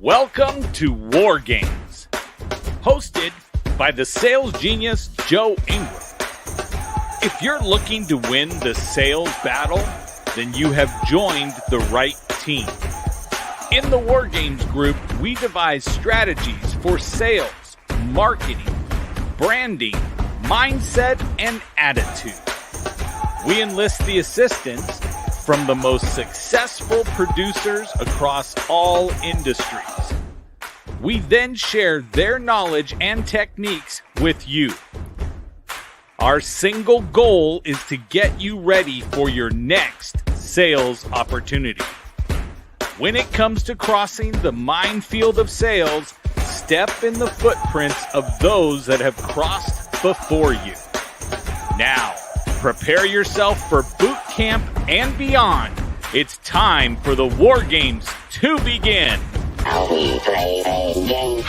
Welcome to War Games, hosted by the sales genius Joe Ingram. If you're looking to win the sales battle, then you have joined the right team. In the War Games group, we devise strategies for sales, marketing, branding, mindset, and attitude. We enlist the assistance from the most successful producers across all industries. We then share their knowledge and techniques with you. Our single goal is to get you ready for your next sales opportunity. When it comes to crossing the minefield of sales, step in the footprints of those that have crossed before you. Now, prepare yourself for boot camp and beyond. It's time for the War Games to begin. How we play this game.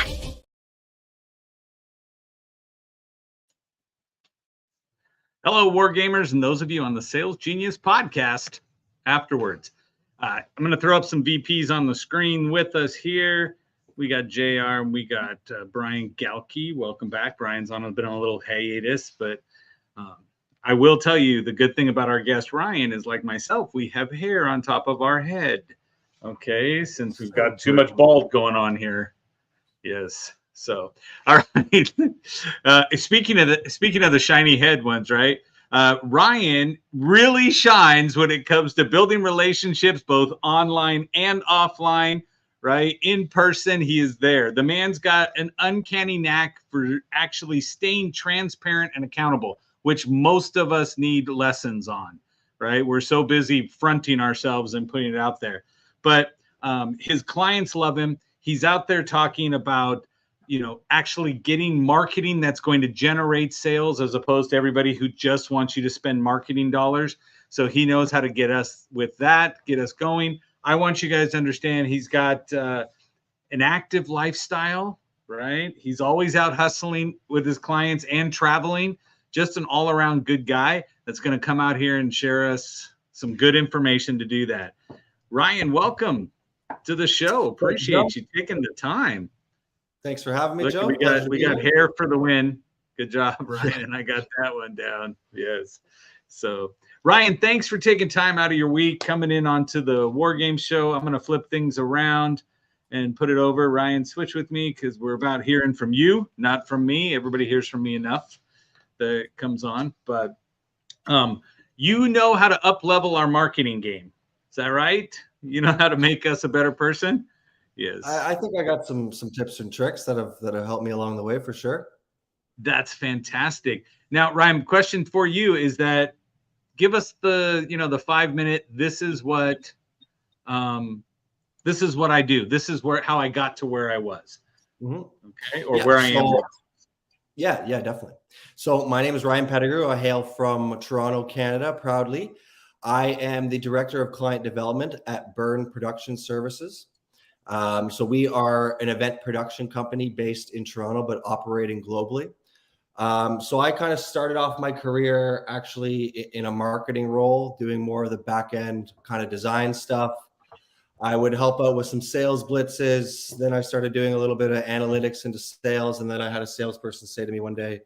Hello, War Gamers, and those of you on the Sales Genius podcast afterwards. I'm going to throw up some VPs on the screen with us here. We got JR and we got Brian Galkey. Welcome back. Brian's been on a little hiatus, but I will tell you the good thing about our guest Ryan is, like myself, we have hair on top of our head. Okay, since we've got too much bald going on here. Yes. So, all right. Speaking of the shiny head ones, right? Ryan really shines when it comes to building relationships, both online and offline, right? In person, he is there. The man's got an uncanny knack for actually staying transparent and accountable, which most of us need lessons on, right? We're so busy fronting ourselves and putting it out there. But his clients love him. He's out there talking about, actually getting marketing that's going to generate sales, as opposed to everybody who just wants you to spend marketing dollars. So he knows how to get us with that, get us going. I want you guys to understand he's got an active lifestyle, right? He's always out hustling with his clients and traveling. Just an all-around good guy that's going to come out here and share us some good information to do that. Ryan, welcome to the show. Appreciate you taking the time. Thanks for having me, Look, Joe. We got hair for the win. Good job, Ryan. I got that one down. Yes. So, Ryan, thanks for taking time out of your week, coming in onto the War Games show. I'm going to flip things around and put it over. Ryan, switch with me because we're about hearing from you, not from me. Everybody hears from me enough that comes on. But you know how to up-level our marketing game. Is that right? You know how to make us a better person? Yes. I think I got some tips and tricks that have helped me along the way for sure. That's fantastic. Now, Ryan, question for you is that give us the 5-minute. This is what I do. This is how I got to where I was. Mm-hmm. Okay, or where I am now. Yeah, definitely. So my name is Ryan Peddigrew. I hail from Toronto, Canada, proudly. I am the Director of Client Development at Burn Production Services. So we are an event production company based in Toronto, but operating globally. So I kind of started off my career actually in a marketing role, doing more of the back end kind of design stuff. I would help out with some sales blitzes. Then I started doing a little bit of analytics into sales. And then I had a salesperson say to me one day,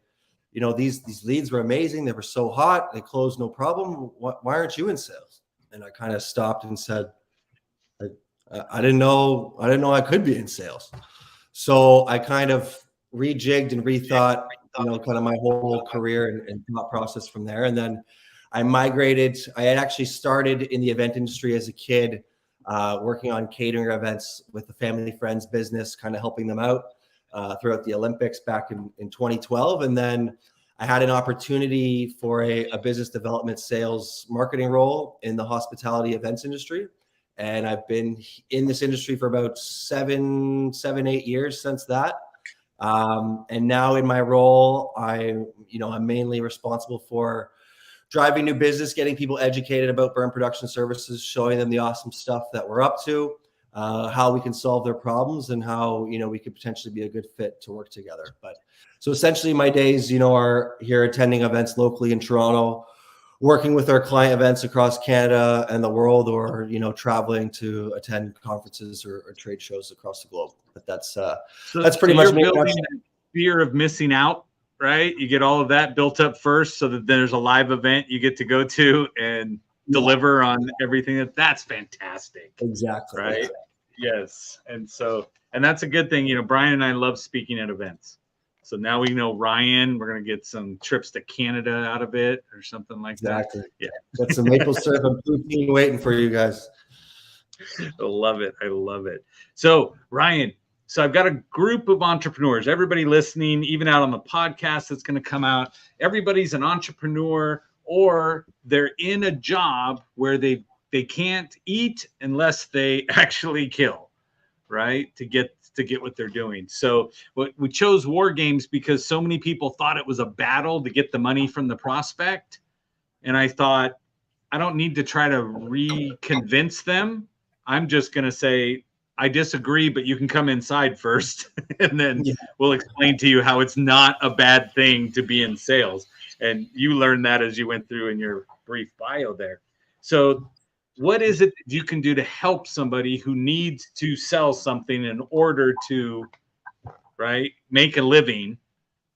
these leads were amazing. They were so hot. They closed no problem. Why aren't you in sales? And I kind of stopped and said, I didn't know I could be in sales. So I kind of rejigged and rethought, kind of my whole career and thought process from there. And then I migrated. I had actually started in the event industry as a kid, working on catering events with the family friends business, kind of helping them out throughout the Olympics back in 2012. And then I had an opportunity for a business development sales marketing role in the hospitality events industry. And I've been in this industry for about 7-8 years since that. And now in my role, I'm mainly responsible for driving new business, getting people educated about Burn Production Services, showing them the awesome stuff that we're up to, how we can solve their problems, and how, we could potentially be a good fit to work together. But so essentially my days, are here attending events locally in Toronto, working with our client events across Canada and the world, or traveling to attend conferences or trade shows across the globe. But that's pretty much you're me. building that fear of missing out, right? You get all of that built up first, so that there's a live event you get to go to and deliver on everything. That's fantastic. Exactly. Right. Yes. And that's a good thing. Brian and I love speaking at events. So now we know Ryan, we're going to get some trips to Canada out of it or something like that. Yeah. Got some maple syrup and poutine waiting for you guys. I love it. I love it. So Ryan, I've got a group of entrepreneurs, everybody listening, even out on the podcast that's going to come out. Everybody's an entrepreneur, or they're in a job where they can't eat unless they actually kill, right? To get what they're doing. So we chose war games because so many people thought it was a battle to get the money from the prospect. And I thought, I don't need to try to reconvince them. I'm just going to say, I disagree, but you can come inside first. And then we'll explain to you how it's not a bad thing to be in sales. And you learned that as you went through in your brief bio there. So what is it that you can do to help somebody who needs to sell something in order to, make a living?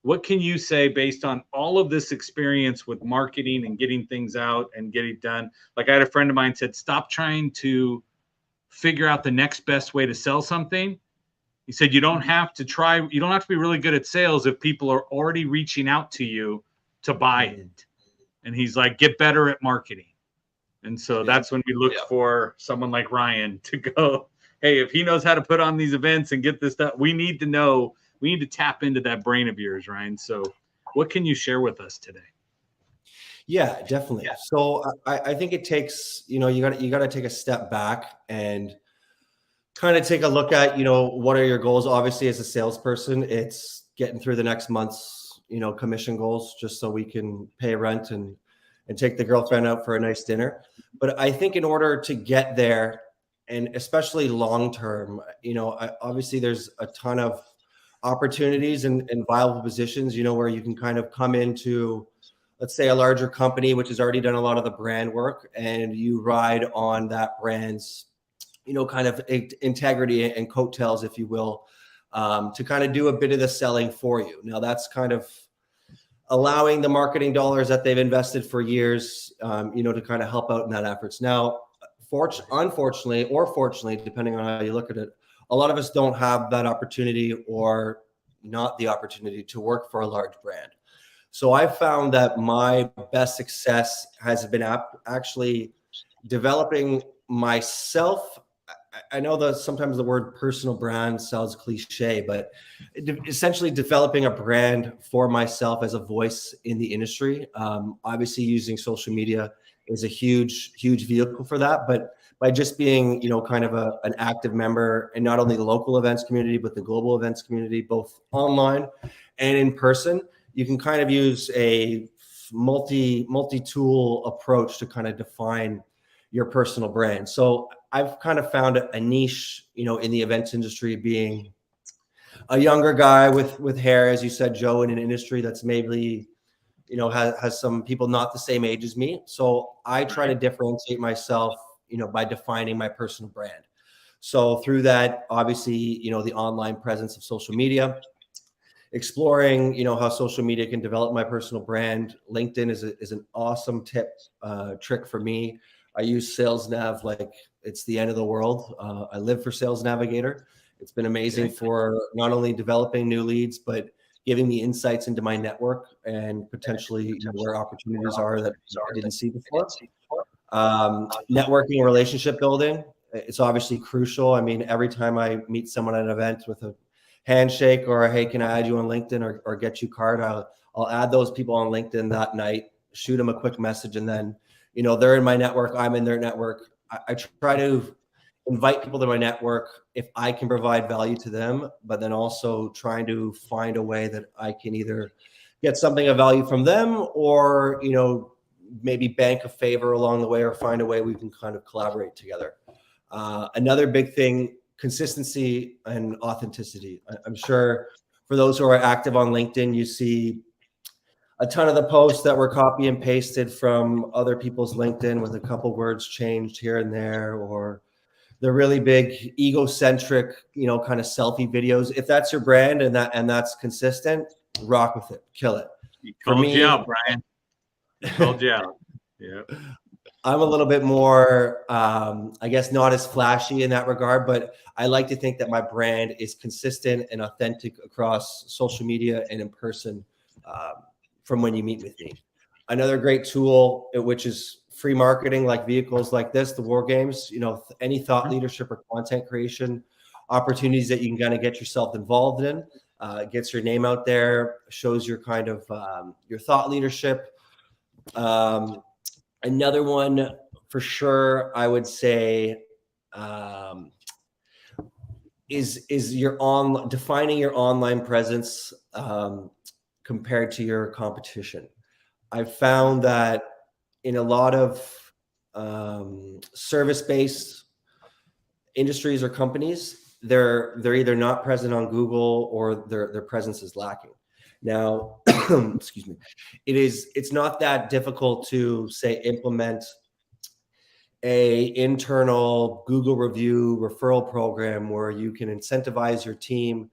What can you say based on all of this experience with marketing and getting things out and getting done? Like I had a friend of mine said, stop trying to figure out the next best way to sell something. He said, you don't have to be really good at sales if people are already reaching out to you to buy it. And he's like, get better at marketing. And so that's when we look for someone like Ryan to go, hey, if he knows how to put on these events and get this stuff, we need to tap into that brain of yours, Ryan. So what can you share with us today? Yeah, definitely. Yeah. So I think it takes, you got to take a step back and kind of take a look at, what are your goals? Obviously, as a salesperson, it's getting through the next month's, commission goals, just so we can pay rent and take the girlfriend out for a nice dinner. But I think in order to get there, and especially long term, obviously there's a ton of opportunities and viable positions, where you can kind of come into, let's say, a larger company, which has already done a lot of the brand work, and you ride on that brand's, kind of integrity and coattails, if you will, to kind of do a bit of the selling for you. Now that's kind of allowing the marketing dollars that they've invested for years, to kind of help out in that efforts. Now, unfortunately, or fortunately, depending on how you look at it, a lot of us don't have that opportunity, or not the opportunity, to work for a large brand. So I found that my best success has been actually developing myself. I know that sometimes the word personal brand sounds cliche, but essentially developing a brand for myself as a voice in the industry. Obviously, using social media is a huge vehicle for that. But by just being, kind of an active member in not only the local events community, but the global events community, both online and in person, you can kind of use a multi-tool approach to kind of define your personal brand. So I've kind of found a niche, in the events industry, being a younger guy with hair, as you said, Joe, in an industry that's maybe, has some people not the same age as me. So I try to differentiate myself, by defining my personal brand. So through that, obviously, the online presence of social media, exploring, how social media can develop my personal brand. LinkedIn is an awesome trick for me. I use Sales Nav like it's the end of the world. I live for Sales Navigator. It's been amazing for not only developing new leads, but giving me insights into my network and potentially where opportunities are that I didn't see before. Networking and relationship building. It's obviously crucial. I mean, every time I meet someone at an event with a handshake or a, hey, can I add you on LinkedIn or get you card, I'll add those people on LinkedIn that night, shoot them a quick message, and then they're in my network, I'm in their network. I try to invite people to my network if I can provide value to them, but then also trying to find a way that I can either get something of value from them, or maybe bank a favor along the way, or find a way we can kind of collaborate together. Another big thing, consistency and authenticity. I'm sure for those who are active on LinkedIn, you see a ton of the posts that were copy and pasted from other people's LinkedIn with a couple words changed here and there, or the really big egocentric, kind of selfie videos. If that's your brand and that's consistent, rock with it, kill it. He called you out, Brian. He called you out. Yeah. I'm a little bit more, I guess, not as flashy in that regard, but I like to think that my brand is consistent and authentic across social media and in person from when you meet with me. Another great tool, which is free marketing, like vehicles like this, the War Games, any thought leadership or content creation opportunities that you can kind of get yourself involved in, gets your name out there, shows your kind of your thought leadership. Another one for sure, I would say, is your defining your online presence compared to your competition. I've found that in a lot of service-based industries or companies, they're either not present on Google or their presence is lacking. Now, excuse me, it's not that difficult to say implement a internal Google review referral program where you can incentivize your team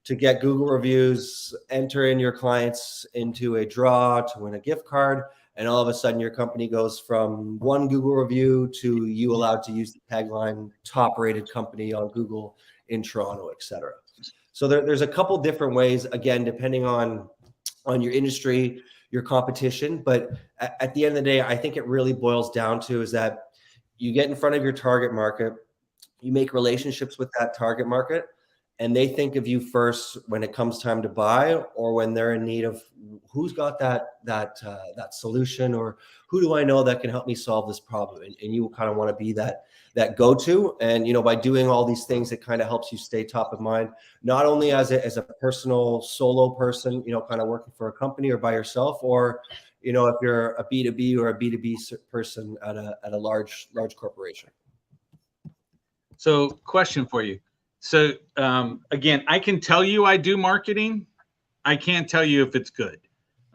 to get Google reviews, enter in your clients into a draw to win a gift card, and all of a sudden your company goes from one Google review to you allowed to use the tagline top rated company on Google in Toronto, et cetera. So there's a couple different ways, again, depending on your industry, your competition. But at the end of the day, I think it really boils down to is that you get in front of your target market, you make relationships with that target market, and they think of you first when it comes time to buy or when they're in need of who's got that solution, or who do I know that can help me solve this problem? And you kind of want to be that go-to. And, by doing all these things, it kind of helps you stay top of mind, not only as a personal solo person, kind of working for a company or by yourself, or, if you're a B2B or a B2B person at a large corporation. So question for you. So again, I can tell you I do marketing. I can't tell you if it's good.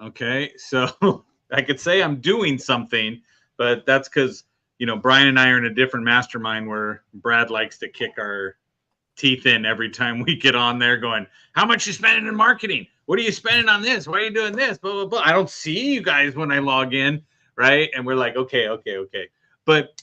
Okay. So I could say I'm doing something, but that's because, Brian and I are in a different mastermind where Brad likes to kick our teeth in every time we get on there going, how much you spending in marketing? What are you spending on this? Why are you doing this? Blah, blah, blah. I don't see you guys when I log in. Right. And we're like, okay. But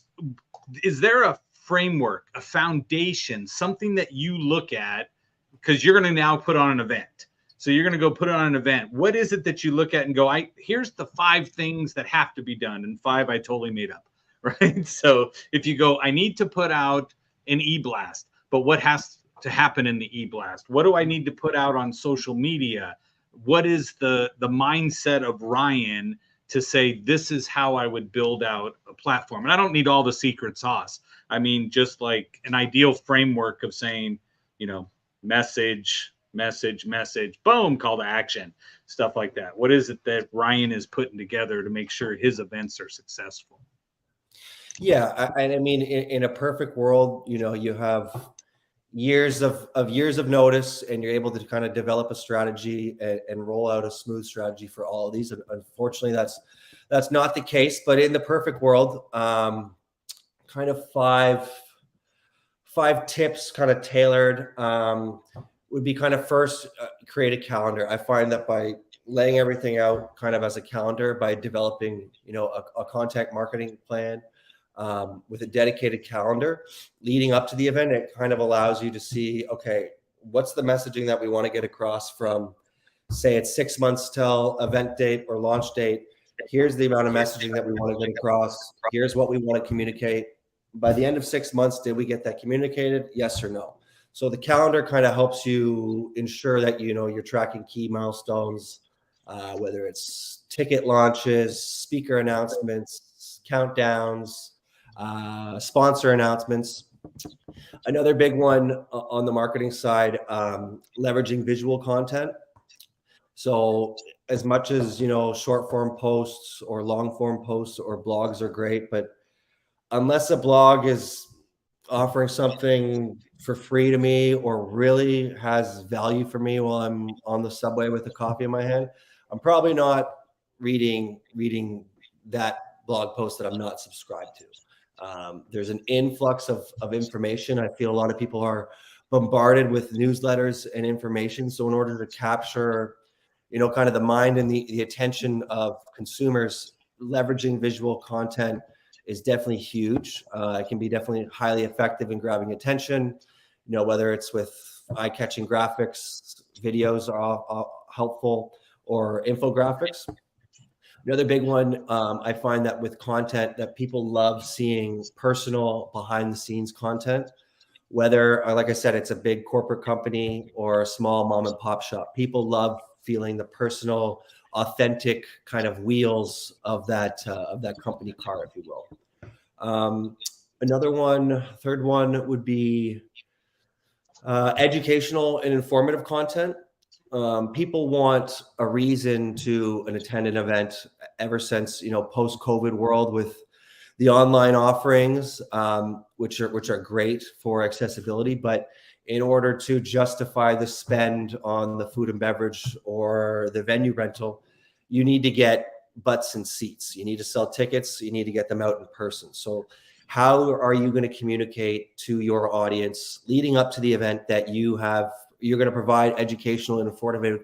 is there a framework, a foundation, something that you look at, because you're going to now put on an event. So you're going to go put on an event. What is it that you look at and go, here's the 5 things that have to be done. And 5 I totally made up, right? So if you go, I need to put out an e-blast, but what has to happen in the e-blast? What do I need to put out on social media? What is the mindset of Ryan to say, this is how I would build out a platform? And I don't need all the secret sauce. I mean, just like an ideal framework of saying, message, boom, call to action, stuff like that. What is it that Ryan is putting together to make sure his events are successful? Yeah. I mean, in a perfect world, you have years of notice, and you're able to kind of develop a strategy and roll out a smooth strategy for all of these. Unfortunately, that's not the case. But in the perfect world, kind of five tips, kind of tailored, would be kind of first, create a calendar. I find that by laying everything out kind of as a calendar, by developing, a content marketing plan, with a dedicated calendar leading up to the event, it kind of allows you to see, okay, what's the messaging that we want to get across from, say it's 6 months till event date or launch date. Here's the amount of messaging that we want to get across. Here's what we want to communicate. By the end of 6 months, did we get that communicated? Yes or no? So the calendar kind of helps you ensure that, you're tracking key milestones, whether it's ticket launches, speaker announcements, countdowns, sponsor announcements. Another big one on the marketing side, leveraging visual content. So as much as, short form posts or long form posts or blogs are great, but unless a blog is offering something for free to me or really has value for me while I'm on the subway with a coffee in my hand, I'm probably not reading that blog post that I'm not subscribed to. There's an influx of information. I feel a lot of people are bombarded with newsletters and information. So in order to capture, kind of the mind and the attention of consumers, leveraging visual content is definitely huge. It can be definitely highly effective in grabbing attention, whether it's with eye-catching graphics, videos are helpful, or infographics. Another big one, I find that with content that people love seeing personal behind the scenes content, whether, like I said, it's a big corporate company or a small mom and pop shop. People love feeling the personal, authentic kind of wheels of that company car, if you will. Another one, third one would be educational and informative content. People want a reason to attend an event ever since, post-COVID world with the online offerings, which are great for accessibility. But in order to justify the spend on the food and beverage or the venue rental, you need to get butts and seats. You need to sell tickets. You need to get them out in person. So how are you going to communicate to your audience leading up to the event that you're going to provide educational and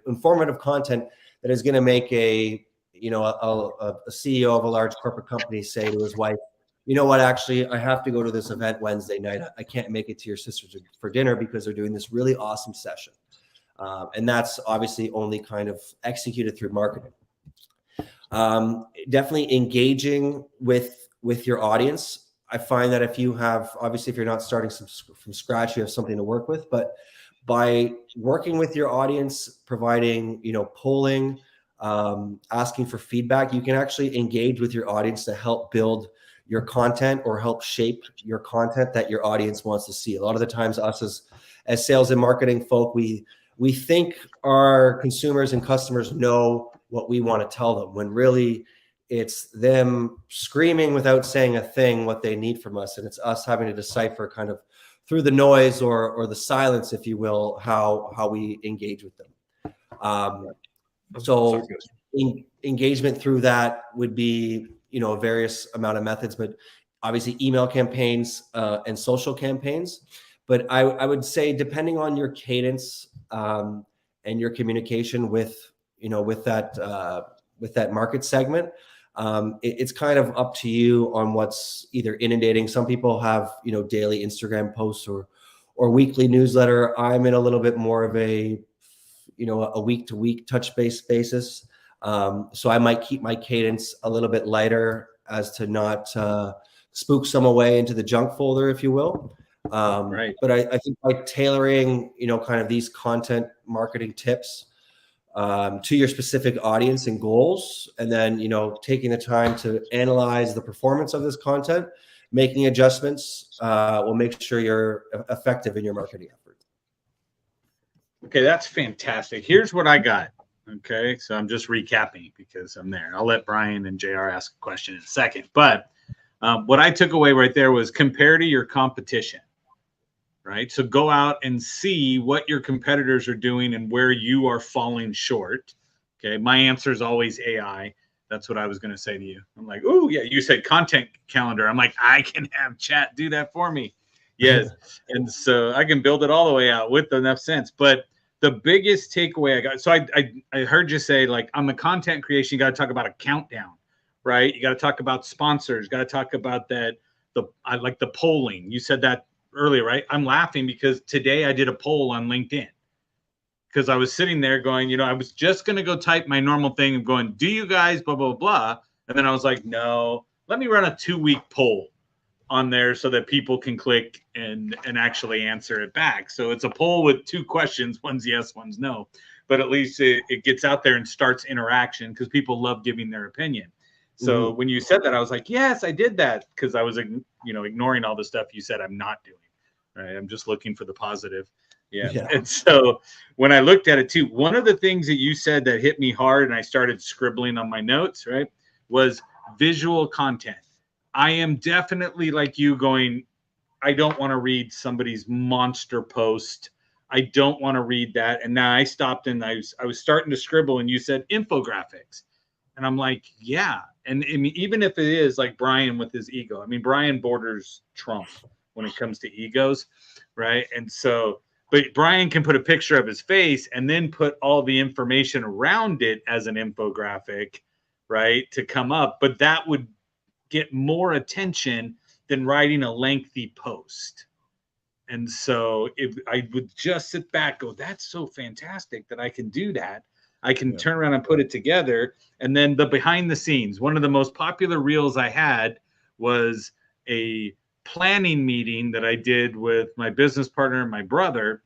informative content that is going to make a CEO of a large corporate company say to his wife, you know what, actually, I have to go to this event Wednesday night. I can't make it to your sister's for dinner because they're doing this really awesome session. And that's obviously only kind of executed through marketing. Definitely engaging with your audience. I find that if you're not starting from scratch, you have something to work with, but by working with your audience, providing, polling, asking for feedback, you can actually engage with your audience to help build your content or help shape your content that your audience wants to see. A lot of the times us as sales and marketing folk, we think our consumers and customers know what we want to tell them, when really it's them screaming without saying a thing what they need from us. And it's us having to decipher kind of through the noise or the silence, if you will, how we engage with them. So engagement through that would be, a various amount of methods, but obviously email campaigns and social campaigns. But I would say, depending on your cadence and your communication with that market segment, it's kind of up to you on what's either inundating. Some people have, daily Instagram posts or weekly newsletter. I'm in a little bit more of a week to week touch base basis. So I might keep my cadence a little bit lighter as to not spook some away into the junk folder, if you will. Right. But I think by tailoring, kind of these content marketing tips to your specific audience and goals, and then, taking the time to analyze the performance of this content, making adjustments will make sure you're effective in your marketing efforts. Okay, that's fantastic. Here's what I got. Okay, so I'm just recapping because I'm there. I'll let Brian and JR ask a question in a second. But what I took away right there was compare to your competition, right? So go out and see what your competitors are doing and where you are falling short. Okay, my answer is always AI. That's what I was going to say to you. I'm like, oh, yeah, you said content calendar. I'm like, I can have chat do that for me. Yes. And so I can build it all the way out with enough sense. But the biggest takeaway I got, so I heard you say, like, on the content creation, you got to talk about a countdown, right? You got to talk about sponsors, got to talk about that. I like the polling. You said that earlier, right? I'm laughing because today I did a poll on LinkedIn because I was sitting there going, I was just going to go type my normal thing of going, do you guys blah, blah, blah. And then I was like, no, let me run a 2-week poll on there so that people can click and actually answer it back. So it's a poll with 2 questions. One's yes, one's no. But at least it gets out there and starts interaction because people love giving their opinion. So when you said that, I was like, yes, I did that because I was, ignoring all the stuff you said I'm not doing. Right? I'm just looking for the positive. Yeah. And so when I looked at it too, one of the things that you said that hit me hard and I started scribbling on my notes, right, was visual content. I am definitely like you going, I don't want to read somebody's monster post. I don't want to read that. And now I stopped and I was starting to scribble and you said infographics. And I'm like, yeah. And I mean, even if it is like Brian with his ego, I mean, Brian borders Trump when it comes to egos, right? And so, but Brian can put a picture of his face and then put all the information around it as an infographic, right, to come up. But that would get more attention than writing a lengthy post. And so if I would just sit back, go, that's so fantastic that I can do that. I can turn around and put it together. And then the behind the scenes, one of the most popular reels I had was a planning meeting that I did with my business partner and my brother.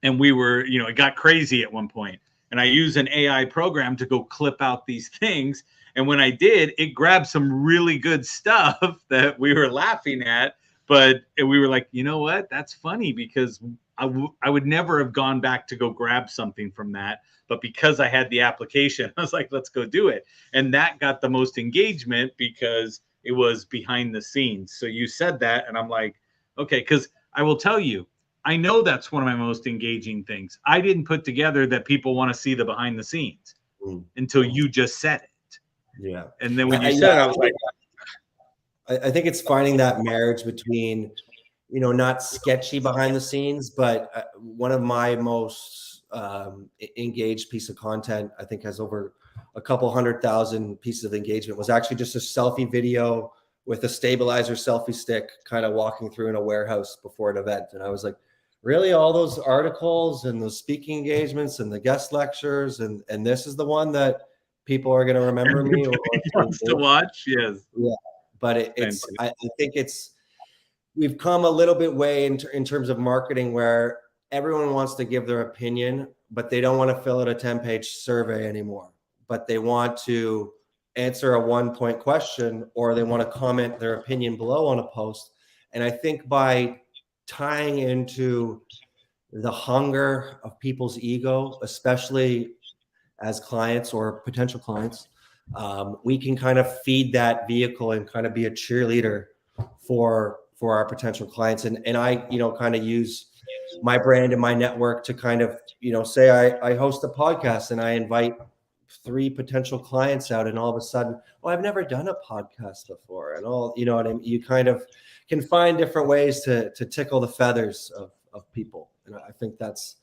And we were, you know, it got crazy at one point. And I used an AI program to go clip out these things. And when I did, it grabbed some really good stuff that we were laughing at. But we were like, you know what? That's funny because I would never have gone back to go grab something from that. But because I had the application, I was like, let's go do it. And that got the most engagement because it was behind the scenes. So you said that, and I'm like, okay, because I will tell you, I know that's one of my most engaging things. I didn't put together that people want to see the behind the scenes until you just said it. Yeah. And then when you said it, I was like, I think it's finding that marriage between, you know, not sketchy behind the scenes, but one of my most engaged piece of content, I think has over a couple 100,000 pieces of engagement, was actually just a selfie video with a stabilizer selfie stick kind of walking through in a warehouse before an event. And I was like, really, all those articles and the speaking engagements and the guest lectures, and this is the one that people are going to remember me or wants to watch? Yes. Yeah. But I think we've come a little bit way in terms of marketing where everyone wants to give their opinion, but they don't want to fill out a 10-page survey anymore. But they want to answer a 1-point question, or they want to comment their opinion below on a post. And I think by tying into the hunger of people's ego, especially as clients or potential clients, we can kind of feed that vehicle and kind of be a cheerleader for our potential clients. And I, you know, kind of use my brand and my network to kind of, you know, say I host a podcast and I invite 3 potential clients out, and all of a sudden, oh, I've never done a podcast before, and all, you know what I mean? You kind of can find different ways to tickle the feathers of people. And I think that's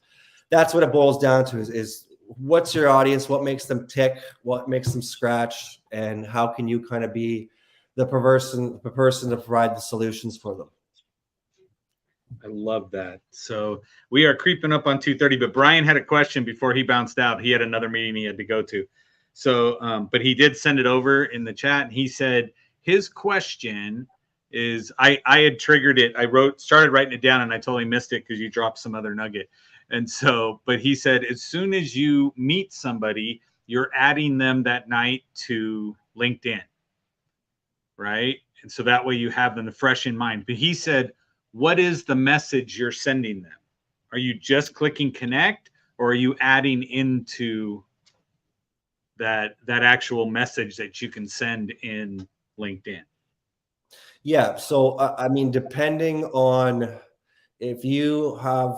what it boils down to is what's your audience, what makes them tick, what makes them scratch, and how can you kind of be the person to provide the solutions for them. I love that. So we are creeping up on 2:30, but Brian had a question before he bounced out. He had another meeting he had to go to. So, but he did send it over in the chat, and he said his question is, I had triggered it. Started writing it down, and I totally missed it because you dropped some other nugget. And so, but he said, as soon as you meet somebody, you're adding them that night to LinkedIn, right? And so that way you have them fresh in mind. But he said, what is the message you're sending them? Are you just clicking connect, or are you adding into that actual message that you can send in LinkedIn? Yeah. So, I mean, depending on if you have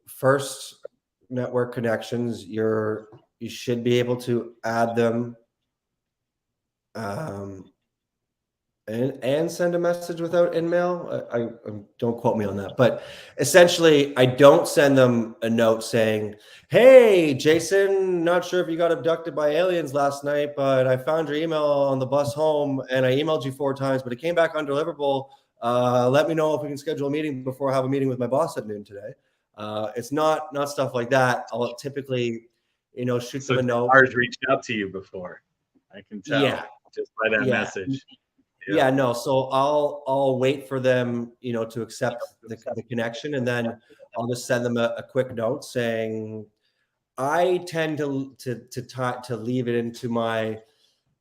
first network connections, you should be able to add them and send a message without InMail. I don't quote me on that, but essentially I don't send them a note saying, hey, Jason, not sure if you got abducted by aliens last night, but I found your email on the bus home and I emailed you 4 times, but it came back undeliverable. Let me know if we can schedule a meeting before I have a meeting with my boss at noon today. It's not stuff like that. I'll typically, you know, shoot them a note. Ours reached out to you before. I can tell just by that message. Yeah, no. So I'll wait for them, you know, to accept the connection, and then I'll just send them a quick note saying, I tend to leave it into my,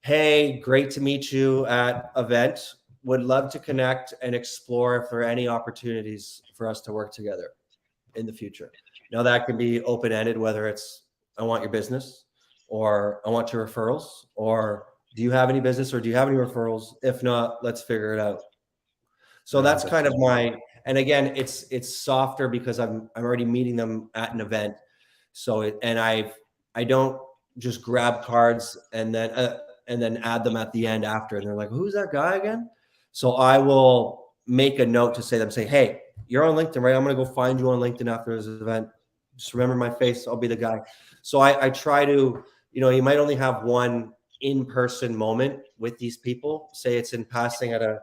hey, great to meet you at event. Would love to connect and explore if there are any opportunities for us to work together in the future. Now that can be open-ended, whether it's I want your business, or I want your referrals, or do you have any business, or do you have any referrals? If not, let's figure it out. So that's kind of my, and again, it's softer because I'm already meeting them at an event. So I don't just grab cards and then add them at the end after. And they're like, who's that guy again? So I will make a note to say, hey, you're on LinkedIn, right? I'm going to go find you on LinkedIn after this event. Just remember my face. I'll be the guy. So I try to, you might only have one in-person moment with these people. Say it's in passing at a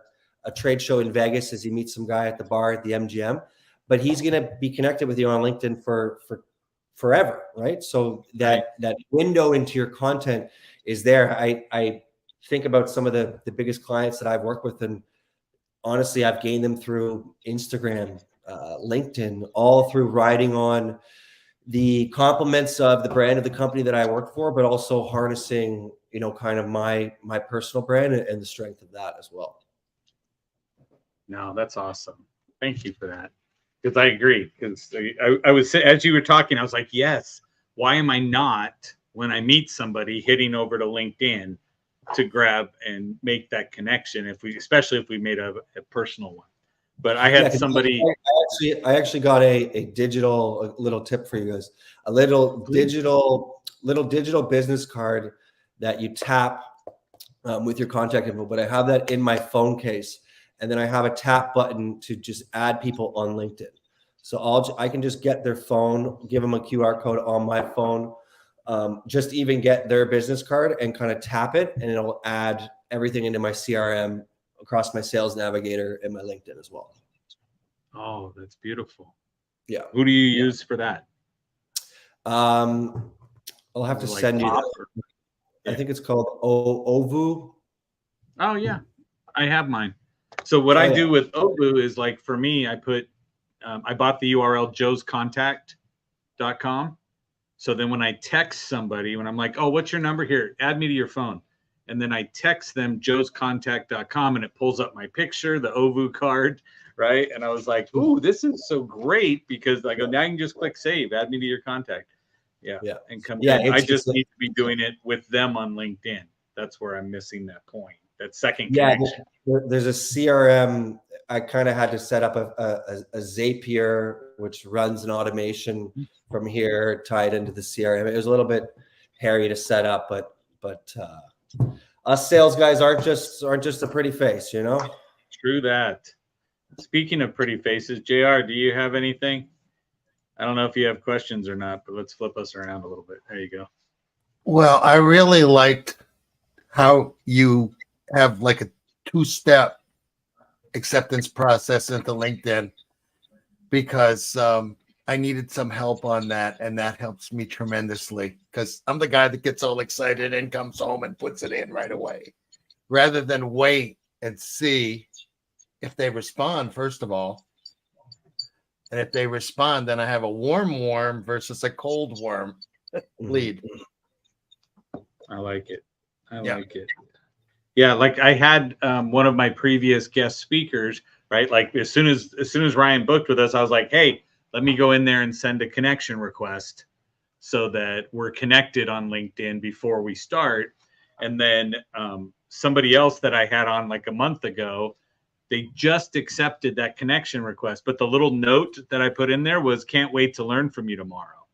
trade show in Vegas as you meet some guy at the bar at the MGM, but he's going to be connected with you on LinkedIn for forever, right? So that window into your content is there. I think about some of the biggest clients that I've worked with, and honestly, I've gained them through Instagram, LinkedIn, all through riding on the compliments of the brand of the company that I work for, but also harnessing, kind of my personal brand and the strength of that as well. No, that's awesome. Thank you for that. Because I agree. Because I was, as you were talking, I was like, yes, why am I not, when I meet somebody, hitting over to LinkedIn to grab and make that connection, especially if we made a personal one. But I had somebody. I actually got a little tip for you guys. A little digital business card that you tap with your contact info. But I have that in my phone case, and then I have a tap button to just add people on LinkedIn. So I can just get their phone, give them a QR code on my phone, just even get their business card and kind of tap it, and it'll add everything into my CRM across my sales navigator and my LinkedIn as well. Oh, that's beautiful. Yeah. Who do you use for that? I'll have to send you that. I think it's called Ovu. Oh yeah, I have mine. So what I do with Ovu is, like, for me, I bought the URL joescontact.com. So then when I text somebody, when I'm like, oh, what's your number? Here, add me to your phone. And then I text them joescontact.com, and it pulls up my picture, the Ovu card, right? And I was like, ooh, this is so great, because I go, now you can just click save, add me to your contact. Yeah. And come in. I just need to be doing it with them on LinkedIn. That's where I'm missing that point. That second connection. There's a CRM. I kind of had to set up a Zapier, which runs an automation from here tied into the CRM. It was a little bit hairy to set up, but us sales guys aren't just a pretty face, True that. Speaking of pretty faces, JR, do you have anything? I don't know if you have questions or not, but let's flip us around a little bit. There you go. Well, I really liked how you have like a 2-step acceptance process into LinkedIn, because I needed some help on that, and that helps me tremendously, because I'm the guy that gets all excited and comes home and puts it in right away, rather than wait and see if they respond, first of all. And if they respond, then I have a warm versus a cold warm lead. I like it. I like it. Yeah, like I had one of my previous guest speakers, right? Like as soon as Ryan booked with us, I was like, hey, let me go in there and send a connection request so that we're connected on LinkedIn before we start. And then somebody else that I had on like a month ago, they just accepted that connection request, but the little note that I put in there was, can't wait to learn from you tomorrow.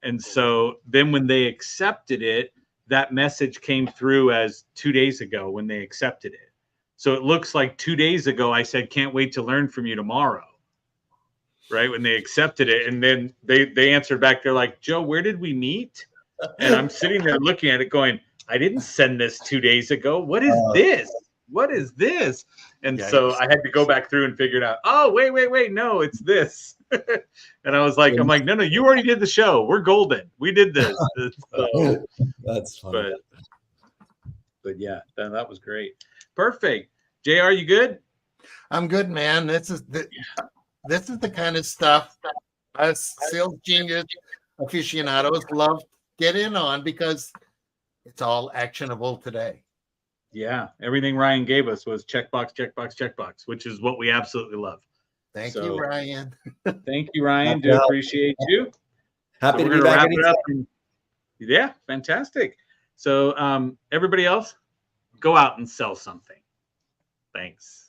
And so then when they accepted it, that message came through as 2 days ago when they accepted it. So it looks like 2 days ago, I said, can't wait to learn from you tomorrow, right? When they accepted it. And then they answered back. They're like, Joe, where did we meet? And I'm sitting there looking at it going, I didn't send this 2 days ago. What is this? What is this? And so I had to go back through and figure it out. Oh, wait. No, it's this. And I was like, no, you already did the show. We're golden. We did this. So, that's funny. But yeah, that was great. Perfect. JR, you good? I'm good, man. This is the kind of stuff that us sales genius aficionados love to get in on, because it's all actionable today. Yeah, everything Ryan gave us was checkbox, which is what we absolutely love. Thank you, Ryan. Thank you, Ryan. Do appreciate you. Happy to be back. Wrap it up. Yeah, fantastic. So everybody else, go out and sell something. Thanks.